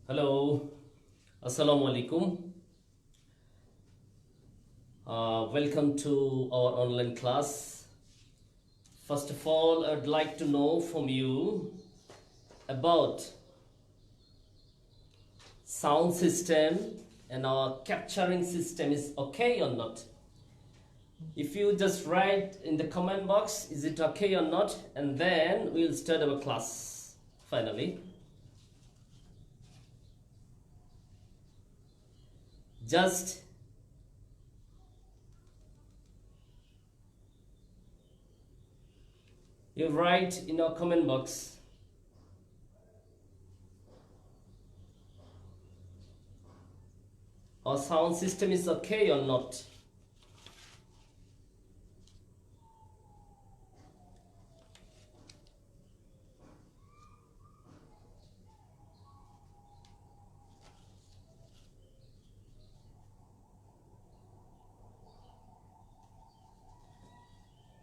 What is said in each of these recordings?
Hello, Assalamu alaikum. Welcome to our online class. First of all, I'd like to know from you about sound system and our capturing system is okay or not. If you just write in the comment box, is it okay or not, and then we'll start our class finally. Just you write in our comment box. Our sound system is okay or not.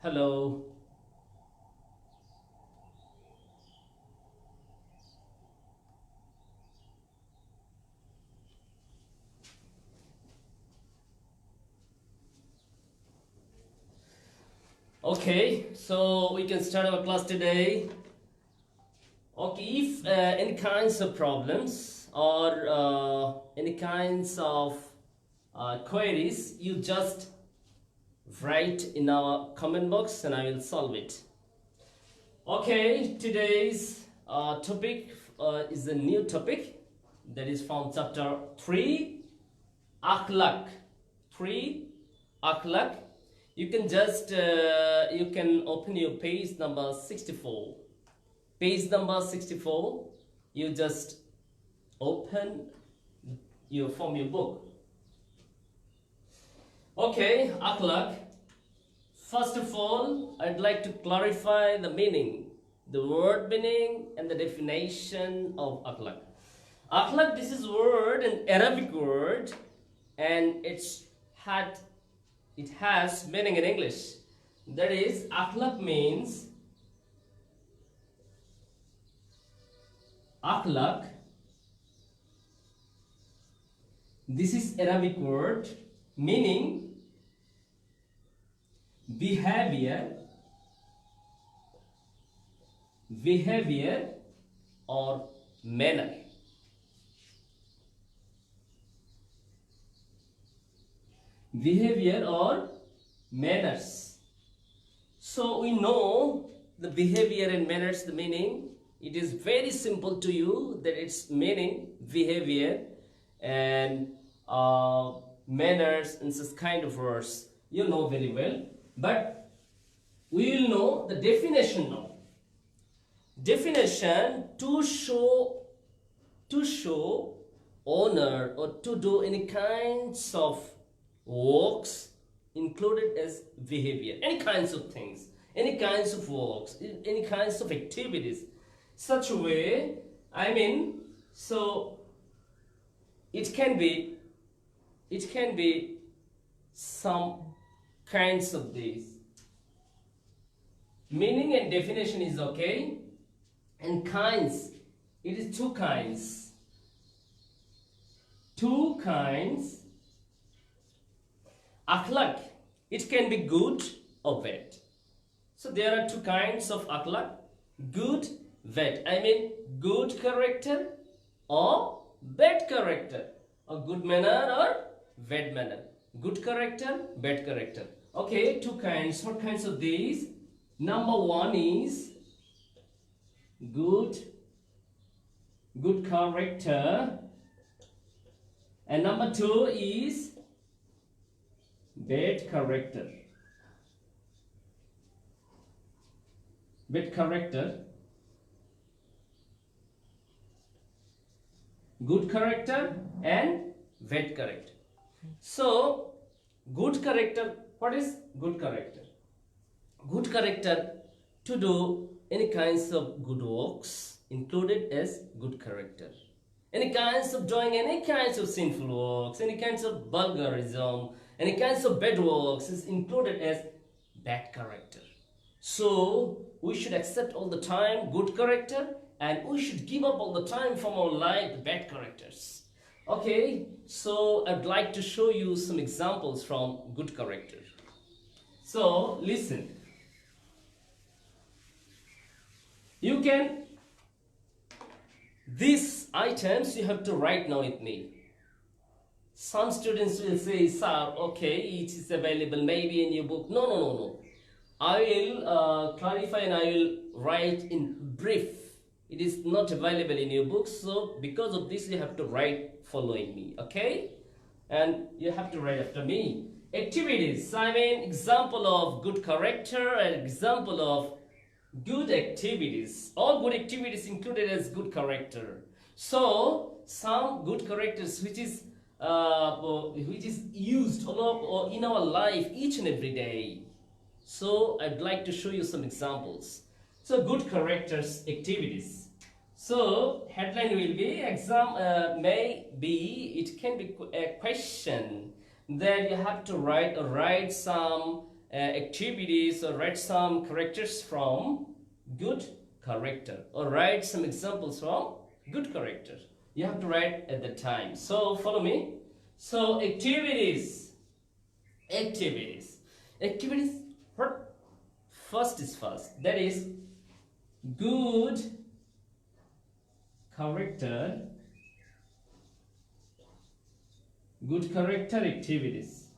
Hello. Okay, so we can start our class today. Okay, if any kinds of problems or any kinds of queries, you just write in our comment box and I will solve it. Okay, today's topic is a new topic that is from chapter 3, Akhlaq. 3, Akhlaq. You can just you can open your page number 64. Page number 64. You just open from your book. Okay, Akhlaq. First of all, I'd like to clarify the meaning, the word meaning and the definition of Akhlaq. Akhlaq, this is word, an Arabic word, and it has meaning in English. That is, Akhlaq means Akhlaq. This is Arabic word meaning behavior or manner. Behavior or manners. So we know the behavior and manners, the meaning. It is very simple to you that it's meaning behavior and manners and such kind of words. You know very well. But we will know the definition now. Definition: to show honor or to do any kinds of works included as behavior, any kinds of things, any kinds of works, any kinds of activities, such a way, so it can be some kinds of these. Meaning and definition is okay, and kinds, it is two kinds. Akhlaq, it can be good or bad. So there are two kinds of akhlaq: good, bad. Good character or bad character, or good manner or bad manner. Good character, bad character. Okay, two kinds. What kinds of these? Number one is good character, and number two is bad character. Bad character, good character and bad character. So good character, what is good character? Good character, to do any kinds of good works included as good character. Any kinds of doing any kinds of sinful works, any kinds of vulgarism, any kinds of bad works is included as bad character. So we should accept all the time good character and we should give up all the time from our life the bad characters. Okay, so I'd like to show you some examples from good character. So listen, you can, these items you have to write now with me. Some students will say, sir, okay, it is available maybe in your book. No, no, no, no. I will clarify and I will write in brief. It is not available in your book, so because of this you have to write following me, okay? And you have to write after me. Activities, I mean example of good character and example of good activities. All good activities included as good character. So some good characters which is used or in our life each and every day. So I'd like to show you some examples. So good characters activities. So headline will be exam, maybe it can be a question that you have to write some activities or write some characters from good character or write some examples from good character. You have to write at the time. So follow me. So activities. What first is first? That is good character. Good character activities.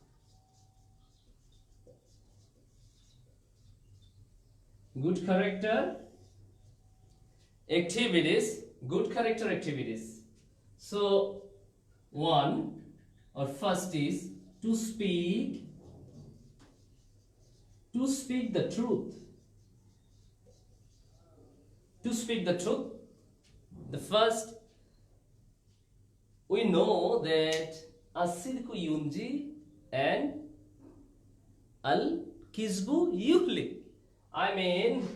Good character activities. Good character activities. So one or first is to speak the truth. To speak the truth. The first, we know that as-sidqu yunji and al-kizbu yuhlik. I mean,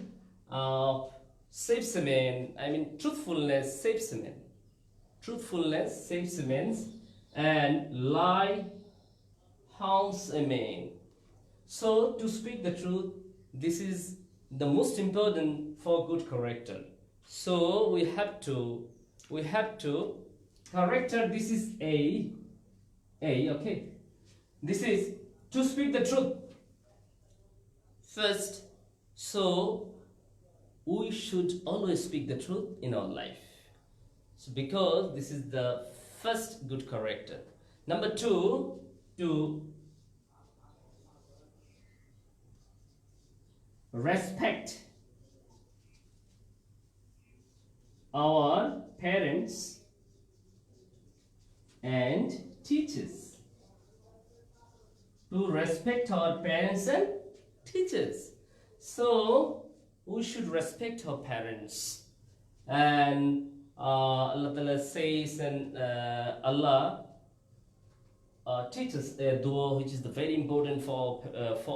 saves a man. I mean, truthfulness saves a man. Truthfulness saves a man, and lie harms a man. So to speak the truth, this is the most important for good character. So we have to character. This is A, okay. This is to speak the truth first. So we should always speak the truth in our life. So because this is the first good character. Number two, to respect our parents and teachers. To respect our parents and teachers. So we should respect our parents. And Allah Ta'ala says, and Allah teaches a dua which is very important for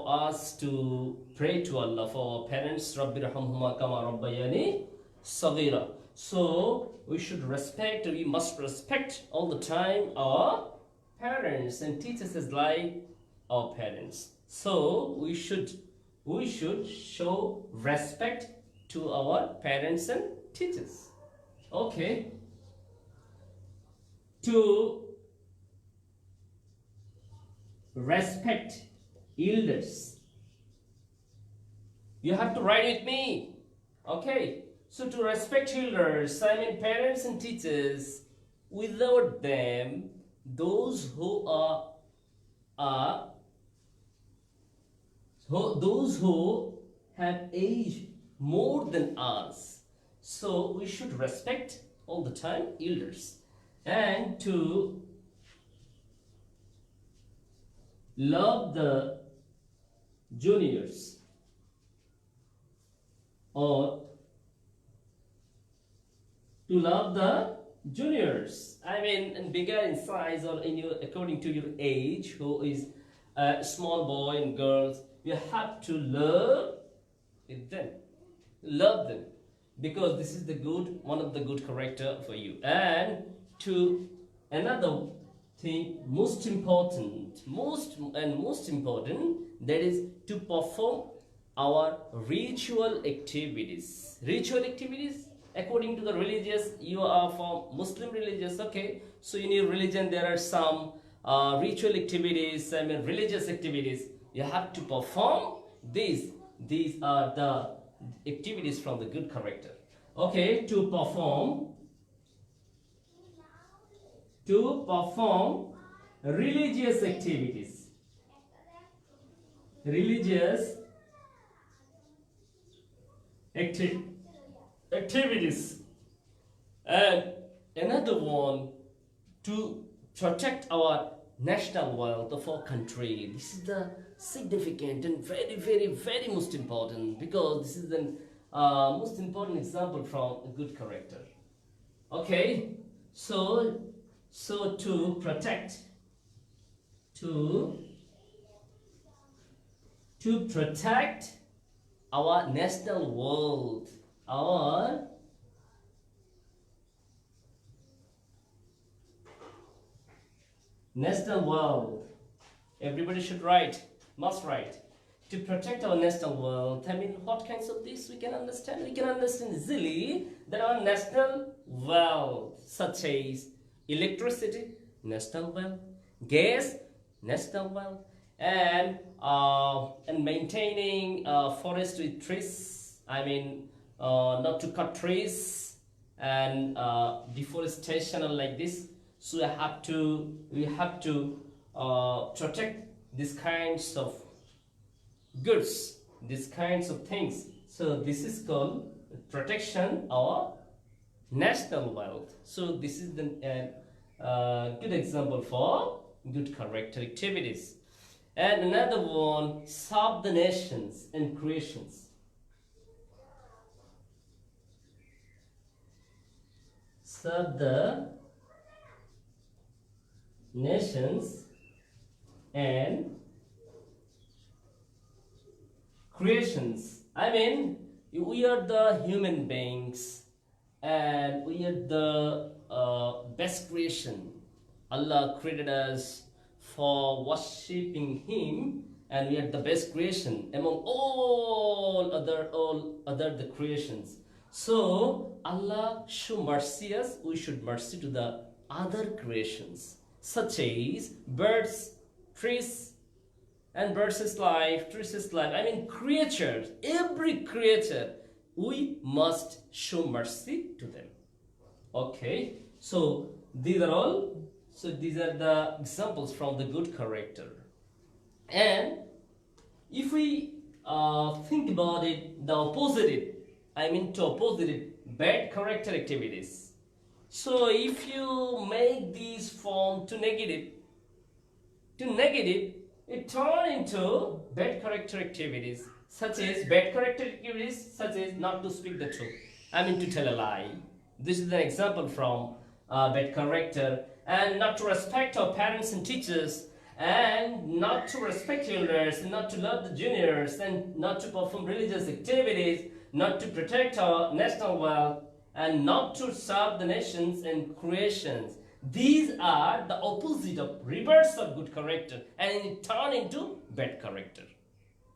us to pray to Allah for our parents. Rabbi rahamhuma kama rabbayani saghira. So we should respect, we must respect all the time our parents and teachers as like our parents. So we should show respect to our parents and teachers. Okay. To respect elders. You have to write with me. Okay. So to respect elders, I mean parents and teachers, without them, those who have age more than us. So we should respect all the time elders. And to love the juniors, or to love the juniors, I mean, and bigger in size or in your according to your age, who is a small boy and girls, you have to love them, because this is the good, one of the good character for you. And to another thing, most important, that is to perform our ritual activities. Ritual activities, according to the religious, you are from Muslim religious, okay, so in your religion there are some ritual activities, I mean religious activities you have to perform. These are the activities from the good character. Okay, to perform religious activities, religious activities. And another one, to protect our national wealth of our country. This is the significant and very, very, very most important, because this is the most important example from a good character. Okay, so to protect, to protect our national wealth, our national wealth. Everybody should write, must write. To protect our national wealth, I mean, what kinds of this we can understand? We can understand easily that our national wealth, such as electricity, national wealth, gas, national wealth, and maintaining forest with trees. I mean, not to cut trees and deforestation and like this. So we have to protect these kinds of goods, these kinds of things. So this is called protection of national wealth. So this is the good example for good character activities. And another one, serve the nations and creations. Serve the nations and creations. I mean, we are the human beings and we are the best creation. Allah created us for worshipping Him, and we are the best creation among all other the creations. So Allah show mercy us, we should mercy to the other creations, such as birds, trees, and birds is life, trees is life. I mean creatures, every creature, we must show mercy to them. Okay, so these are all. So these are the examples from the good character. And if we think about it, the opposite, I mean to opposite it, bad character activities. So if you make these form to negative, it turn into bad character activities, such as not to speak the truth. I mean to tell a lie. This is an example from bad character. And not to respect our parents and teachers, and not to respect elders, and not to love the juniors, and not to perform religious activities, not to protect our national wealth, and not to serve the nations and creations. These are the opposite of reverse of good character, and it turn into bad character.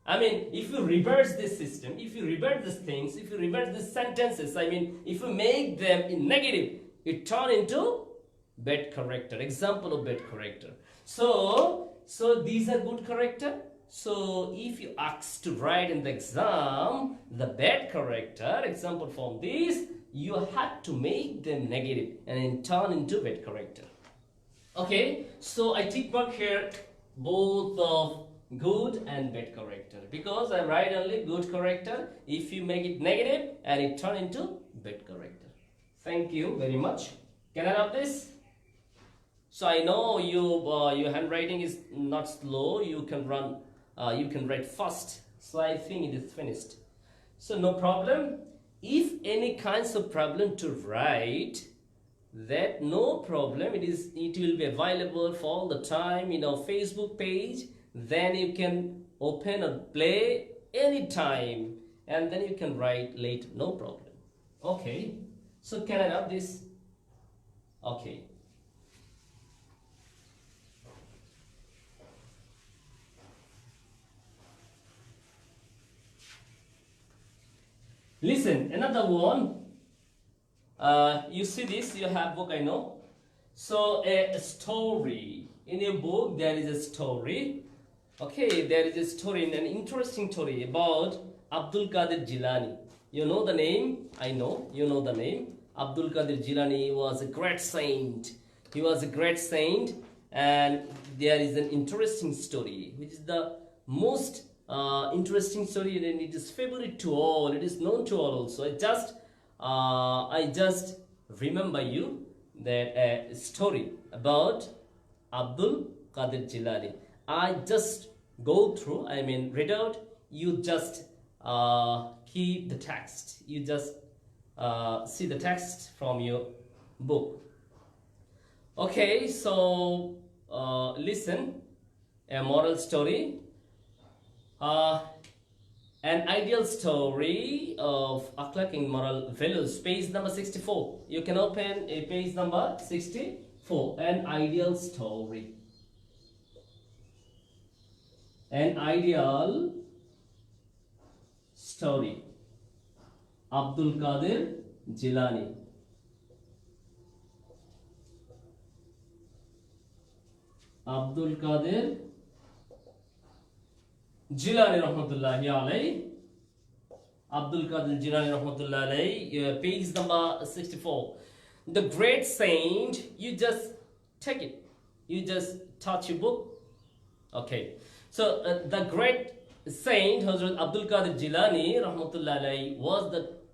I mean, if you reverse this system, if you reverse these things, if you reverse these sentences, I mean, if you make them in negative, it turn into bad character. Example of bad character. So these are good character. So if you ask to write in the exam the bad character, example from this, you had to make them negative and turn into bad character. Okay, so I tick mark here both of good and bad character, because I write only good character if you make it negative and it turn into bad character. Thank you very much. Can I have this? So I know your handwriting is not slow. You can write fast. So I think it is finished. So no problem. If any kinds of problem to write, that no problem. It will be available for all the time in our Facebook page. Then you can open or play anytime, and then you can write later. No problem. Okay. So can I have this? Okay. Listen, another one. You see this, you have book, I know. So a story. In a book there is a story. Okay, there is a story, an interesting story about Abdul Qadir Jilani. You know the name? I know, you know the name. Abdul Qadir Jilani was a great saint. He was a great saint, and there is an interesting story, which is the most interesting story, and it is favorite to all. It is known to all also. I just remember you that a story about Abdul Qadir Jilani. I just go through, I mean read out, you just keep the text, you just see the text from your book. Okay, so listen, a moral story, an ideal story of akhlaq and moral values, page number 64. You can open a page number 64, an ideal story. An ideal story. Abdul Qadir Jilani. Abdul Qadir Jilani rahmatullahi alayhi. Abdul Qadir Jilani rahmatullahi alayhi. Page number 64. The great saint, you just take it. You just touch your book. Okay. So the great saint Hazrat Abdul Qadir Jilani rahmatullahi alayhi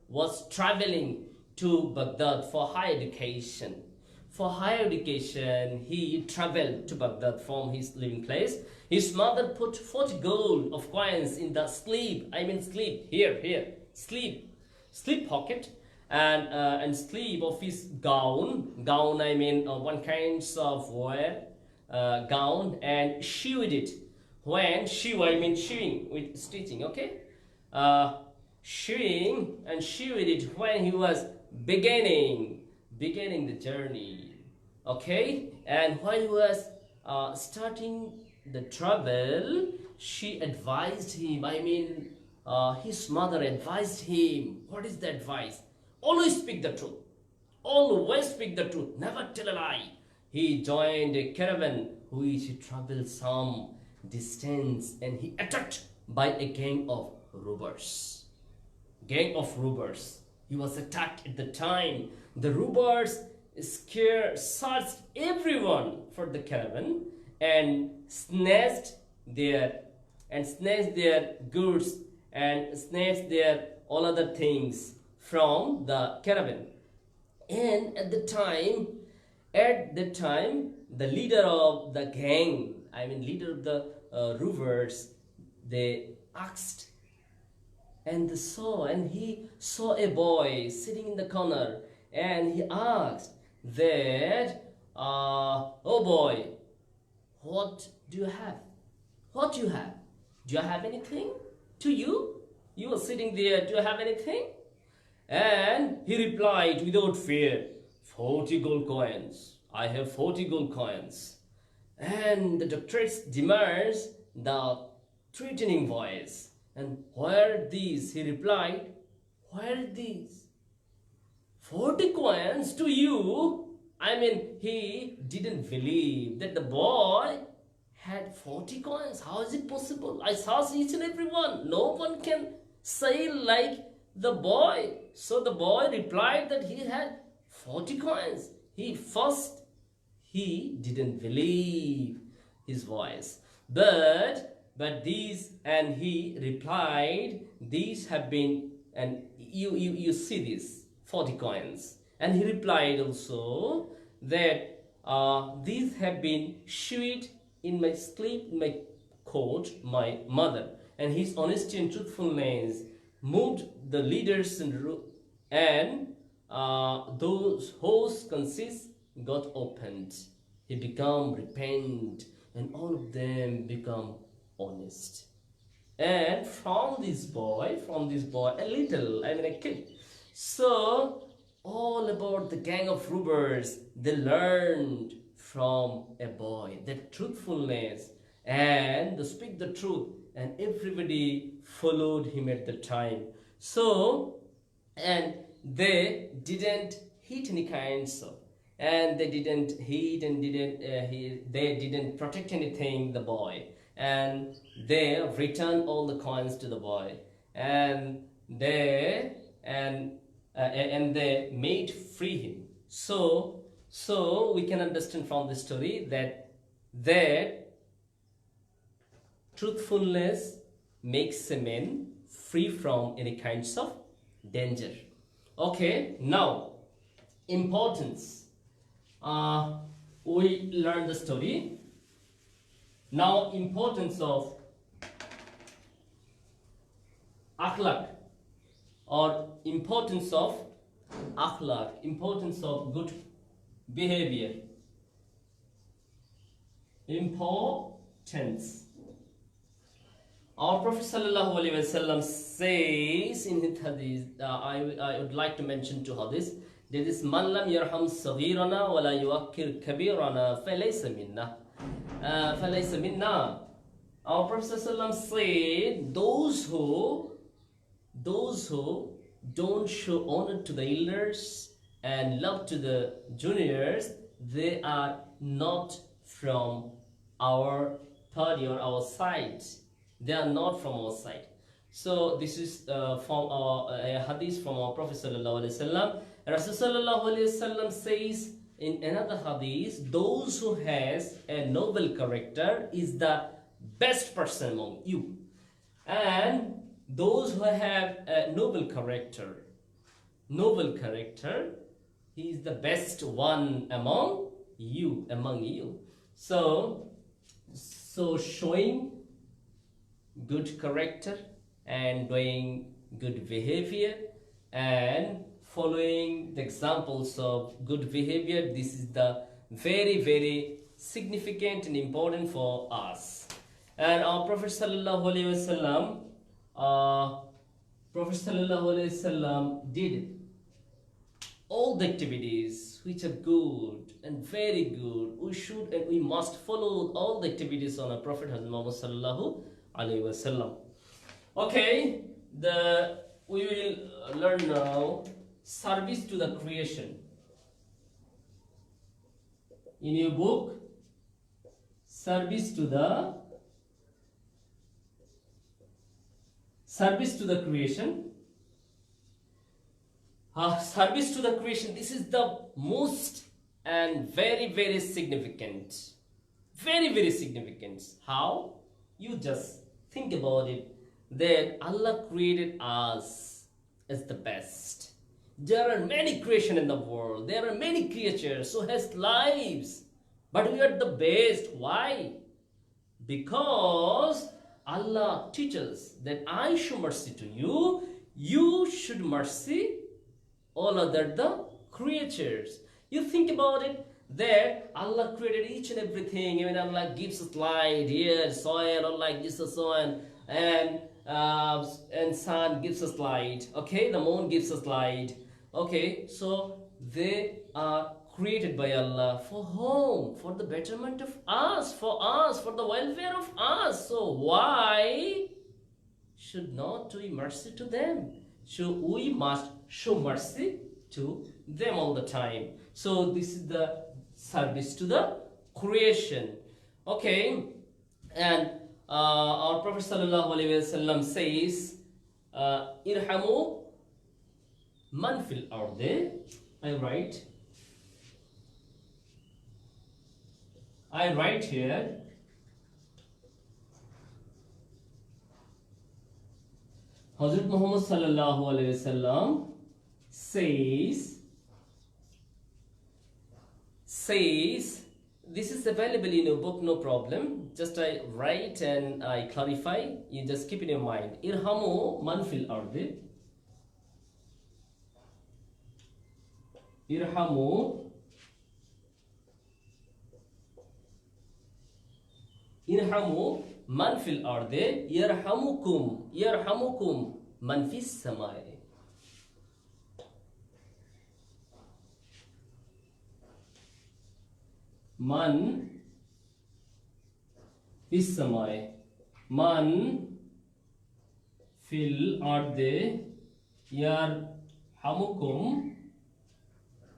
was traveling to Baghdad for higher education. For higher education, he traveled to Baghdad from his living place. His mother put 40 gold of coins in the sleeve. I mean sleeve, here, sleeve pocket, and sleeve of his gown. I mean one kind of wear gown, and sewed it. When sew, I mean sewing with stitching. Okay, sewing and sewed it when he was beginning the journey. Okay, and while he was starting the travel, she advised him, I mean his mother advised him. What is the advice? Always speak the truth. Always speak the truth. Never tell a lie. He joined a caravan which traveled some distance, and he attacked by a gang of robbers. He was attacked at the time. The robbers searched everyone for the caravan and snatched their goods and snatched their all other things from the caravan. And at the time, the leader of the gang, I mean leader of the robbers, they asked, and he saw a boy sitting in the corner, and he asked that, oh boy, what do you have? What do you have? Do you have anything to you? You are sitting there, do you have anything? And he replied without fear, 40 gold coins. I have 40 gold coins. And the doctor demands the threatening voice. And where are these? He replied, where are these? 40 coins to you? I mean, he didn't believe that the boy had 40 coins. How is it possible? I saw each and every one. No one can say like the boy. So the boy replied that he had 40 coins. He didn't believe his voice. But these, and he replied, these have been, and you see this 40 coins. And he replied also that these have been sewed in my sleeve, in my coat, my mother. And his honesty and truthfulness moved the leaders, and those whose conscience got opened. He become repent, and all of them become honest. And from this boy, a little, I mean a kid. So all about the gang of robbers, they learned from a boy that truthfulness and to speak the truth, and everybody followed him at the time. So, and they didn't hit any kinds of, and they didn't hit and they didn't protect anything the boy, and they returned all the coins to the boy, and they made free him. So we can understand from the story that their truthfulness makes a man free from any kinds of danger. Okay, now importance. We learned the story. Now importance of akhlaq, or importance of akhlaq, importance of good behavior. Importance. Our Prophet Sallallahu Alaihi Wasallam says in his hadith, I would like to mention two hadiths. There is man lam yarham saghirana wa la yuwakkir kabirana falaysa minna. Falaysa minna. Our Prophet Sallallahu said, those who don't show honor to the elders and love to the juniors, they are not from our party or our side. They are not from our side. So this is from a hadith from our Prophet Sallallahu Alaihi Wasallam. Rasul Sallallahu Alaihi Wasallam says in another hadith, those who has a noble character is the best person among you, and those who have a noble character, he is the best one among you. So showing good character and doing good behavior and following the examples of good behavior, this is the very, very significant and important for us. And our Prophet Sallallahu Alaihi Wasallam did all the activities which are good and very good. We should and we must follow all the activities on our Prophet Muhammad Sallallahu Alaihi Wasallam. Okay, we will learn now service to the creation. In your book, service to the creation. Service to the creation, this is the most and very, very significant. Very, very significant. How? You just think about it, that Allah created us as the best. There are many creation in the world. There are many creatures who has lives, but we are the best. Why? Because Allah teaches that I show mercy to you, you should mercy all other the creatures. You think about it, there Allah created each and everything. Even Allah gives us light, air, soil, Allah gives us soil, and sun gives us light. Okay, the moon gives us light. Okay, so they are created by Allah for whom? For the betterment of us, for the welfare of us. So why should not we mercy to them? So we must show mercy to them all the time. So this is the service to the creation. Okay, and our Prophet Sallallahu Alaihi Wasallam says, irhamu man fil ardi. I write here, Hazrat Muhammad Sallallahu Alaihi Wasallam says, this is available in your book, no problem. Just I write and I clarify. You just keep in your mind. Irhamu man fil ardi. Irhamu man fil ardi yarhamukum man fis samai. Man fis samai. Man fil ardi yarhamukum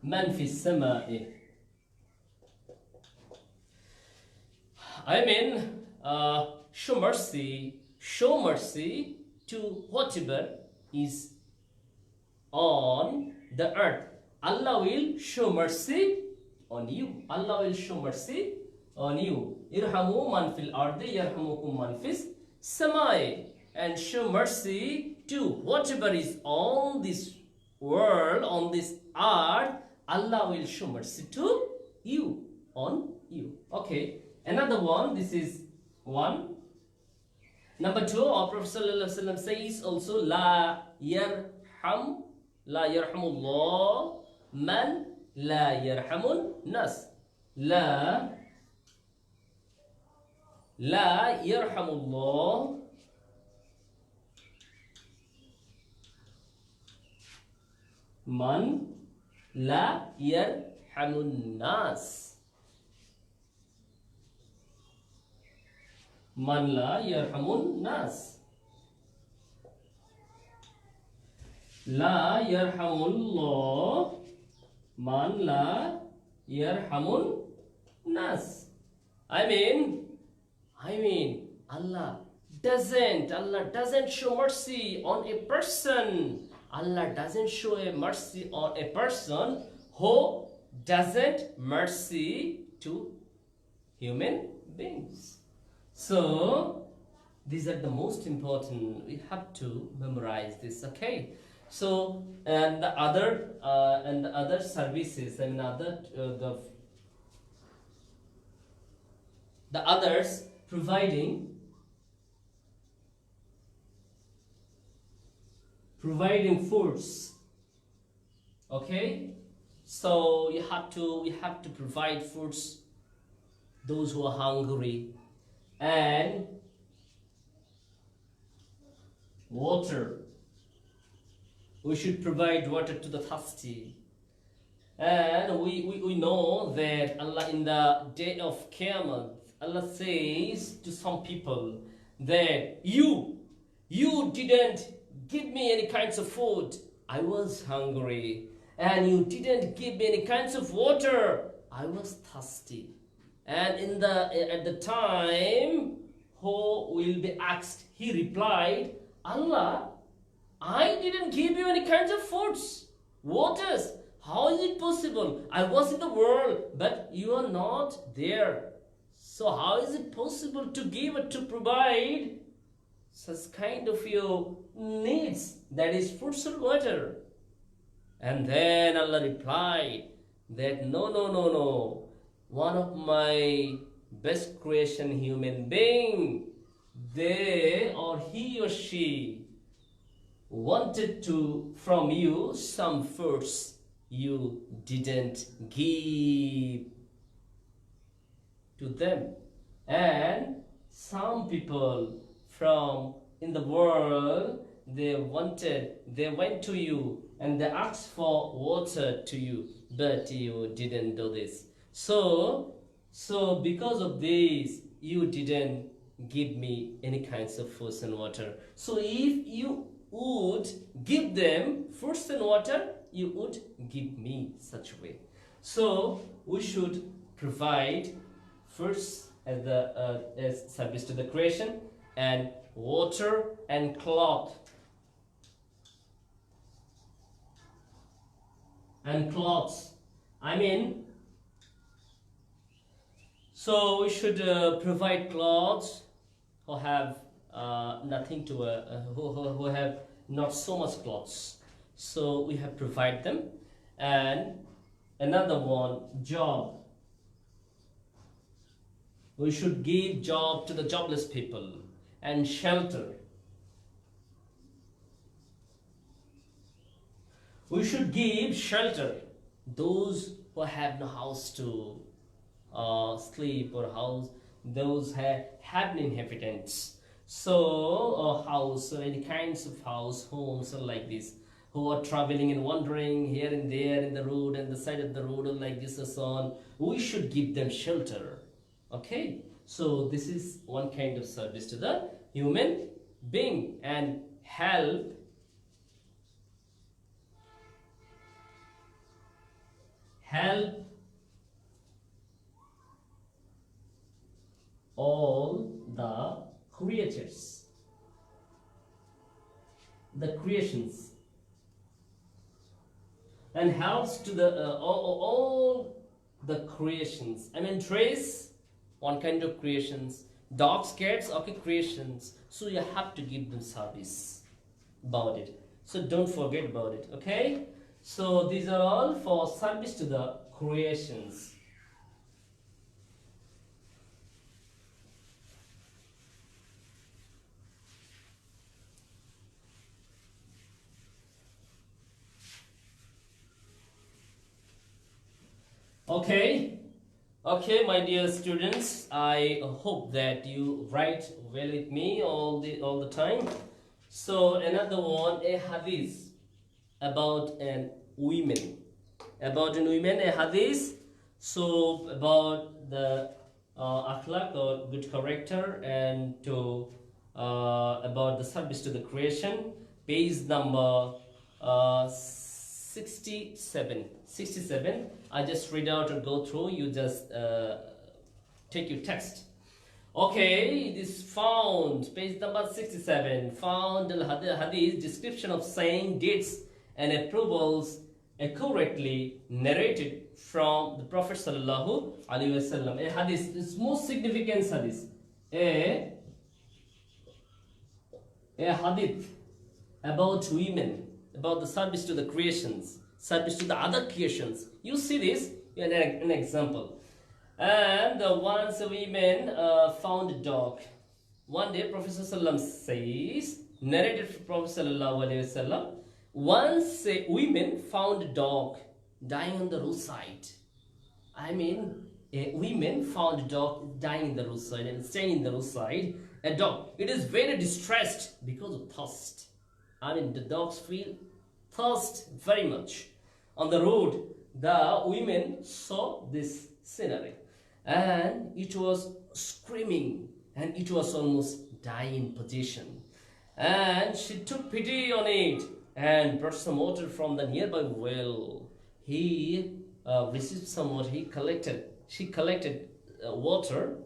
من في السماء. I mean, show mercy to whatever is on the earth. Allah will show mercy on you. Allah will show mercy on you. Irhamu man fil ardi yarhamukum man fis samai. And show mercy to whatever is on this world, on this earth. Allah will show mercy to you, on you. Okay. Another one, this is one. Number two, our Prophet ﷺ says also, La yarhamullah man la yarhamun nas. La yarhamullah man la yarhamun nas. Man la yarhamun nas. La yarhamullah man la yarhamun nas. I mean Allah doesn't show mercy on a person. Allah doesn't show a mercy on a person who doesn't mercy to human beings. So these are the most important. We have to memorize this. Okay. So and the other services and the others providing foods. Okay. So we have to provide foods those who are hungry. And water. We should provide water to the thirsty. And we know that Allah in the day of Qiyamah, Allah says to some people that you didn't give me any kinds of food. I was hungry. And you didn't give me any kinds of water. I was thirsty. And at the time who will be asked, he replied, Allah, I didn't give you any kinds of foods, waters. How is it possible? I was in the world, but you are not there. So how is it possible to give or to provide such kind of your needs, that is foods or water? And then Allah replied that no. One of my best creation human being, they or he or she wanted to from you some foods you didn't give to them. And some people from in the world, they went to you and they asked for water to you, but you didn't do this. So because of this, you didn't give me any kinds of foods and water. So if you would give them foods and water, you would give me such a way. So we should provide foods as service to the creation, and water and cloth. And clothes. So we should provide clothes who have nothing to who have not so much clothes. So we have provide them. And another one, job. We should give job to the jobless people, and shelter. We should give shelter those who have no house to sleep, or house those have no inhabitants. So a house, or any kinds of house, homes, or like this, who are traveling and wandering here and there in the road and the side of the road, or like this, or so on. We should give them shelter. Okay, so this is one kind of service to the human being, and help help all the creatures, the creations, and helps to the all the creations. I mean, trace one kind of creations, dogs, cats, okay, creations. So you have to give them service about it. So don't forget about it, okay? So these are all for service to the creations. Okay, okay, my dear students, I hope that you write well with me all the time. So another one, a hadith about an women, a hadith. So about the akhlaq or good character, and to about the service to the creation. Page number 67. I just read out or go through. You just take your text. Okay, this found, page number 67, found al-hadith, description of saying, dates and approvals accurately narrated from the Prophet sallallahu alaihi wasallam. A hadith, this most significant hadith, a hadith about women, about the service to the creations, service to the other creations. You see this in an example. And once a woman found a dog. One day, Prophet ﷺ says, narrated from Prophet ﷺ, once a woman found a dog dying on the roadside. I mean, a woman found a dog dying in the roadside and staying in the roadside. A dog, it is very distressed because of thirst. I mean, the dogs feel thirst very much. On the road, the women saw this scenery, and it was screaming, and it was almost dying position. And she took pity on it and brought some water from the nearby well. He received some water. She collected water,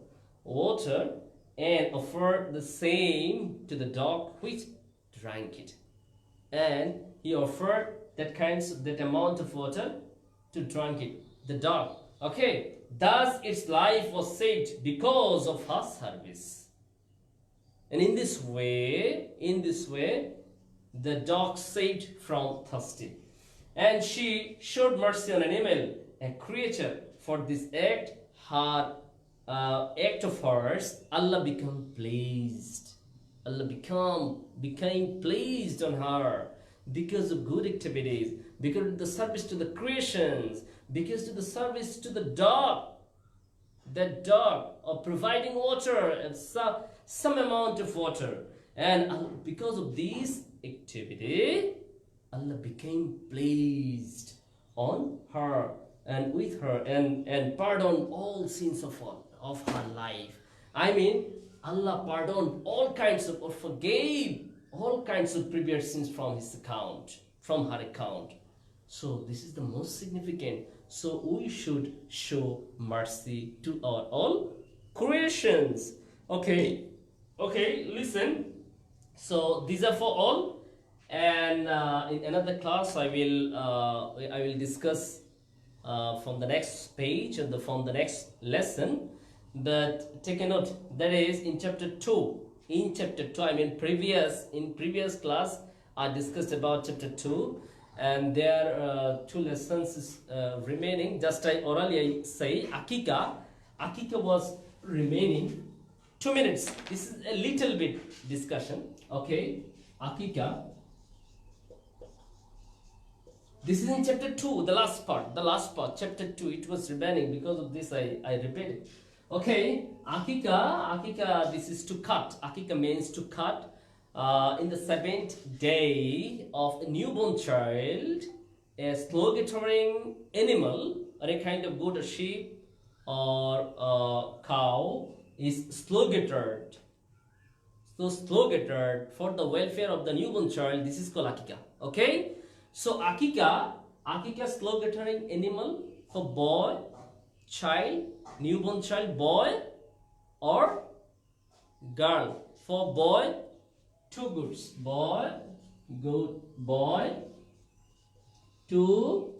and offered the same to the dog, which drank it. And he offered that amount of water to drink it, the dog. Okay, thus its life was saved because of her service. And in this way, the dog saved from thirsty. And she showed mercy on an animal, a creature. For this act, her act of hers, Allah became pleased. Allah became pleased on her because of good activities, because of the service to the creations, because of the service to the dog. That dog, of providing water and some amount of water. And because of this activity, Allah became pleased on her and with her, and pardoned all sins of her life. I mean, Allah pardoned all kinds of, or forgave all kinds of previous sins from her account. So this is the most significant. So we should show mercy to our all creations. Okay, listen. So these are for all, and in another class I will discuss from the next page and from the next lesson. But take a note, that is in chapter 2. In chapter 2, I mean in previous class I discussed about chapter 2, and there are 2 lessons remaining. Just I orally say Akika was remaining 2 minutes. This is a little bit discussion. Okay, Akika. This is in chapter 2, the last part, chapter 2. It was remaining, because of this I repeat it. Okay, Akika, this is to cut. Akika means to cut. In the 7th day of a newborn child, a slow-gathering animal, or a kind of goat or sheep or cow, is slow-gathered. So slow-gathered for the welfare of the newborn child. This is called Akika. Okay, so Akika slow-gathering animal for boy, child, newborn child, boy or girl. For boy, two goods. Boy, good. Boy, two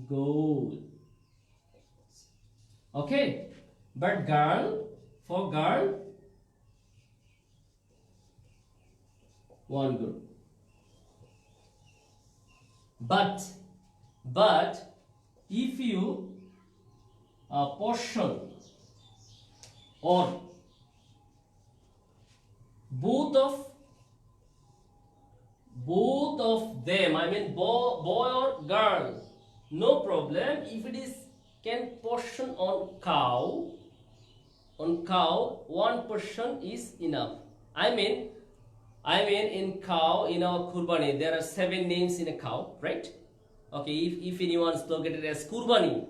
good. Okay. But girl, for girl, one good. But if you portion or both of them, I mean boy or girl, no problem. If it is can portion on cow, one portion is enough. I mean in cow, in our kurbani there are 7 names in a cow, right? Okay, if anyone slogated as kurbani,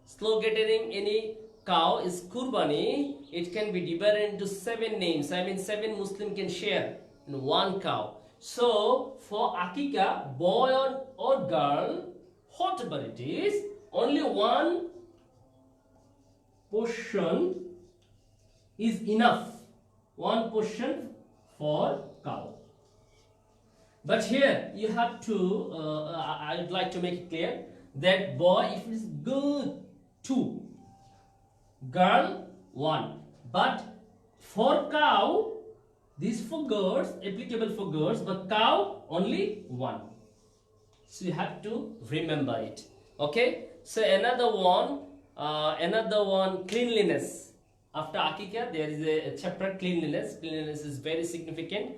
slogating any cow is kurbani, it can be divided into 7 names. I mean 7 Muslim can share in one cow. So for akika, boy or girl, whatever it is, only one portion is enough. One portion for cow. But here you have to, I would like to make it clear that boy, if it is good, 2, girl, 1. But for cow, this for girls, applicable for girls, but cow only 1. So you have to remember it. Okay. So another one, cleanliness. After akika, there is a chapter cleanliness. Cleanliness is very significant.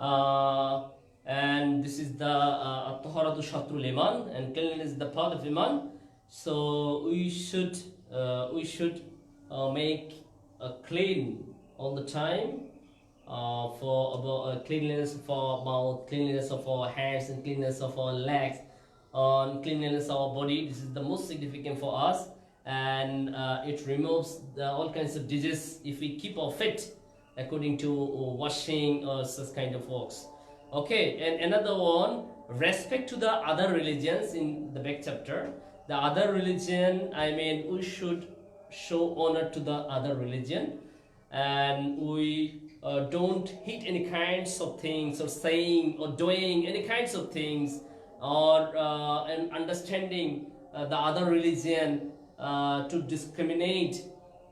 And this is the taharatu shatrul iman, and cleanliness is the part of iman. So we should make clean all the time, for about cleanliness of our mouth, cleanliness of our hands, and cleanliness of our legs, on cleanliness of our body. This is the most significant for us, and it removes all kinds of diseases if we keep our fit according to washing or such kind of works. Okay, and another one, respect to the other religions in the back chapter. The other religion, I mean, we should show honor to the other religion, and we don't hate any kinds of things, or saying or doing any kinds of things, or and understanding the other religion to discriminate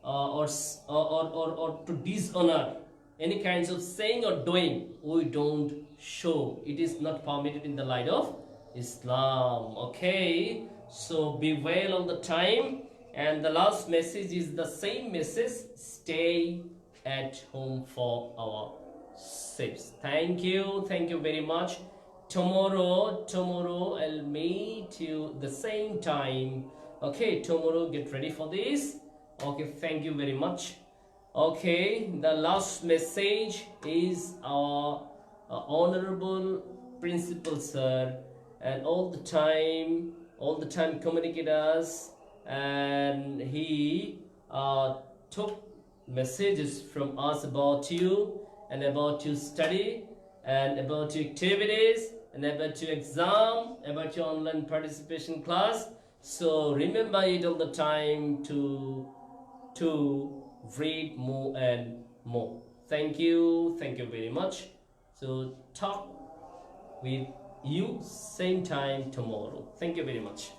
or to dishonor any kinds of saying or doing, we don't show. It is not permitted in the light of Islam. Okay, so be well all the time. And the last message is the same message: stay at home for our sakes. Thank you very much. Tomorrow I'll meet you the same time. Okay, tomorrow get ready for this. Okay, thank you very much. Okay, the last message is our honorable principal sir, and all the time communicate us, and he took messages from us about you, and about your study, and about your activities, and about your exam, about your online participation class. So remember it all the time to read more and more. Thank you very much. So talk with you same time tomorrow. Thank you very much.